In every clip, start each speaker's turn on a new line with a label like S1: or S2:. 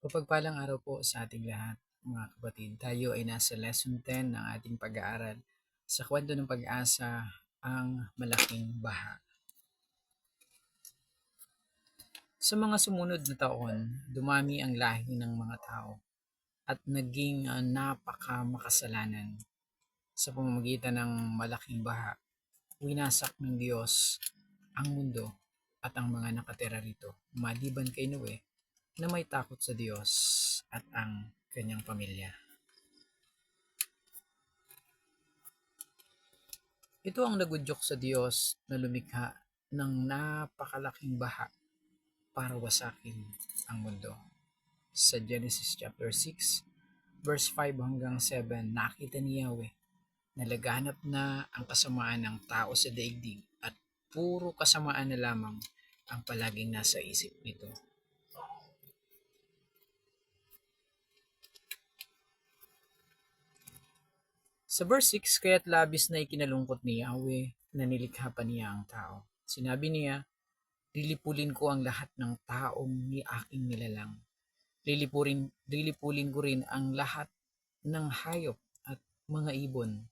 S1: Mapagpalang araw po sa ating lahat, mga kapatid. Tayo ay nasa lesson 10 ng ating pag-aaral sa kwento ng pag-asa, ang malaking baha. Sa mga sumunod na taon, dumami ang lahi ng mga tao at naging napaka-makasalanan. Sa pamamagitan ng malaking baha, winasak ng Diyos ang mundo at ang mga nakatira rito, maliban kay Noe na may takot sa Diyos at ang kanyang pamilya. Ito ang nagudyok sa Diyos na lumikha ng napakalaking baha para wasakin ang mundo. Sa Genesis chapter 6, verse 5 hanggang 7, nakita ni Yahweh na laganap na ang kasamaan ng tao sa daigdig at puro kasamaan na lamang ang palaging nasa isip nito. Sa verse 6, kaya't labis na ikinalungkot ni Yahweh na nilikha pa niya ang tao. Sinabi niya, lilipulin ko ang lahat ng taong ni aking nilalang. Lilipulin ko rin ang lahat ng hayop at mga ibon.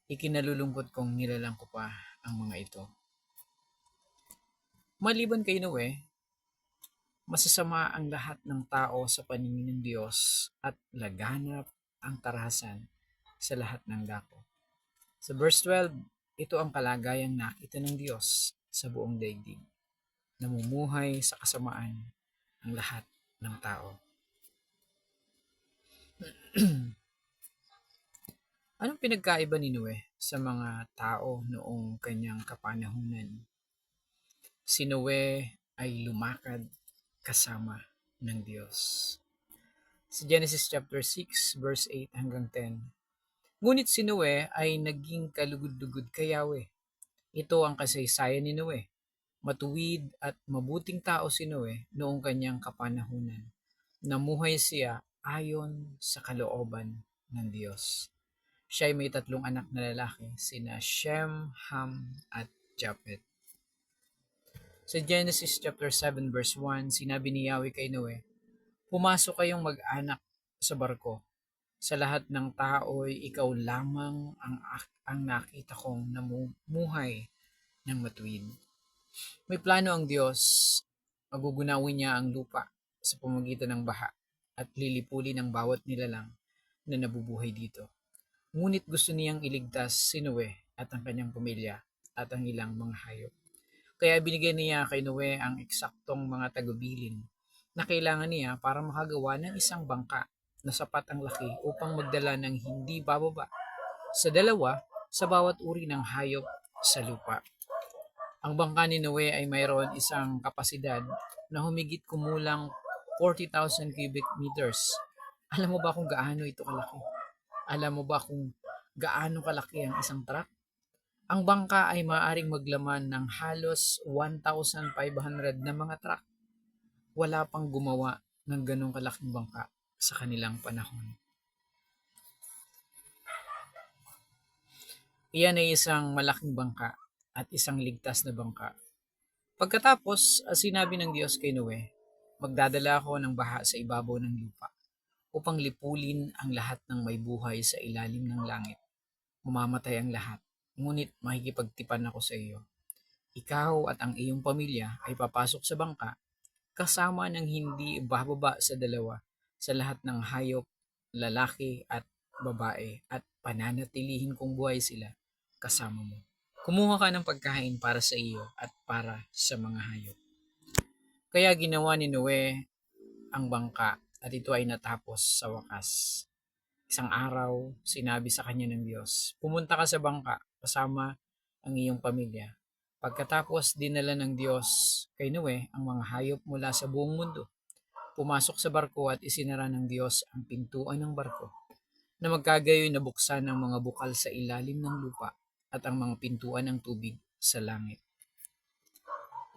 S1: Ikinalulungkot kong nilalang ko pa ang mga ito. Maliban kay Noe, masasama ang lahat ng tao sa paningin ng Diyos at laganap ang tarahasan sa lahat ng dako. Sa verse 12, ito ang kalagayang nakita ng Diyos sa buong daigdig. Namumuhay sa kasamaan ang lahat ng tao. Anong pinagkaiba ni Noe sa mga tao noong kanyang kapanahunan? Si Noe ay lumakad kasama ng Diyos. Sa Genesis chapter 6 verse 8 hanggang 10. Ngunit si Noe ay naging kalugod-lugod kay Yahweh. Ito ang kasaysayan ni Noe. Matuwid at mabuting tao si Noe noong kanyang kapanahunan. Namuhay siya ayon sa kalooban ng Diyos. Siya ay may 3 anak na lalaki, sina Shem, Ham, at Japhet. Sa Genesis chapter 7 verse 1, sinabi ni Yahweh kay Noe, pumasok kayong mag-anak sa barko. Sa lahat ng tao ay ikaw lamang ang nakita kong namumuhay ng matuwid. May plano ang Diyos. Magugunawin niya ang lupa sa pamamagitan ng baha at lilipulin ang bawat nilalang na nabubuhay dito. Ngunit gusto niyang iligtas si Noe at ang kanyang pamilya at ang ilang mga hayop. Kaya binigyan niya kay Noe ang eksaktong mga tagubilin na kailangan niya para makagawa ng isang bangka na sapat ang laki upang magdala ng hindi bababa sa 2 sa bawat uri ng hayop sa lupa. Ang bangka ni Noe ay mayroon isang kapasidad na humigit kumulang 40,000 cubic meters. Alam mo ba kung gaano ito kalaki? Alam mo ba kung gaano kalaki ang isang truck? Ang bangka ay maaaring maglaman ng halos 1,500 na mga truck. Wala pang gumawa ng ganong kalaking bangka sa kanilang panahon. Iyan ay isang malaking bangka at isang ligtas na bangka. Pagkatapos, sinabi ng Diyos kay Noe, magdadala ako ng baha sa ibabaw ng lupa upang lipulin ang lahat ng may buhay sa ilalim ng langit. Mamamatay ang lahat, ngunit makikipagtipan ako sa iyo. Ikaw at ang iyong pamilya ay papasok sa bangka kasama ng hindi bababa sa 2 sa lahat ng hayop, lalaki at babae at pananatilihin kong buhay sila kasama mo. Kumuha ka ng pagkain para sa iyo at para sa mga hayop. Kaya ginawa ni Noe ang bangka at ito ay natapos sa wakas. Isang araw, sinabi sa kanya ng Diyos, pumunta ka sa bangka kasama ang iyong pamilya. Pagkatapos dinala ng Diyos kay Noe ang mga hayop mula sa buong mundo. Pumasok sa barko at isinara ng Diyos ang pintuan ng barko na magkagayoy nabuksan ang mga bukal sa ilalim ng lupa at ang mga pintuan ng tubig sa langit.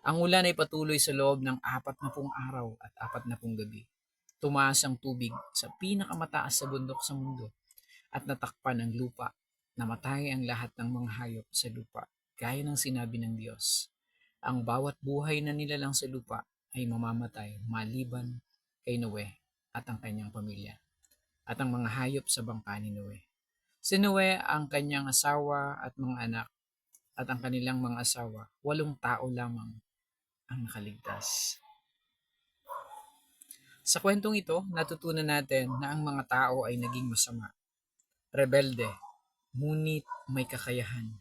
S1: Ang ulan ay patuloy sa loob ng 40 araw at 40 gabi. Tumaas ang tubig sa pinakamataas sa bundok sa mundo at natakpan ang lupa. Namatay ang lahat ng mga hayop sa lupa, gaya ng sinabi ng Diyos. Ang bawat buhay na nilalang sa lupa ay mamamatay maliban kay Noe at ang kanyang pamilya at ang mga hayop sa bangka ni Noe. Si Noe, ang kanyang asawa at mga anak at ang kanilang mga asawa, 8 tao lamang ang nakaligtas. Sa kwentong ito, natutunan natin na ang mga tao ay naging masama, rebelde, ngunit may kakayahan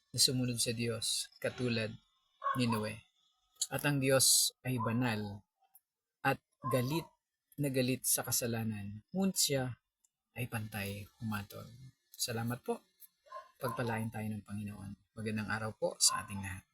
S1: na sumunod sa Diyos katulad ni Noe. At ang Diyos ay banal at galit na galit sa kasalanan, ngunit siya ay pantay humatol. Salamat po. Pagpalain tayo ng Panginoon. Magandang araw po sa ating lahat.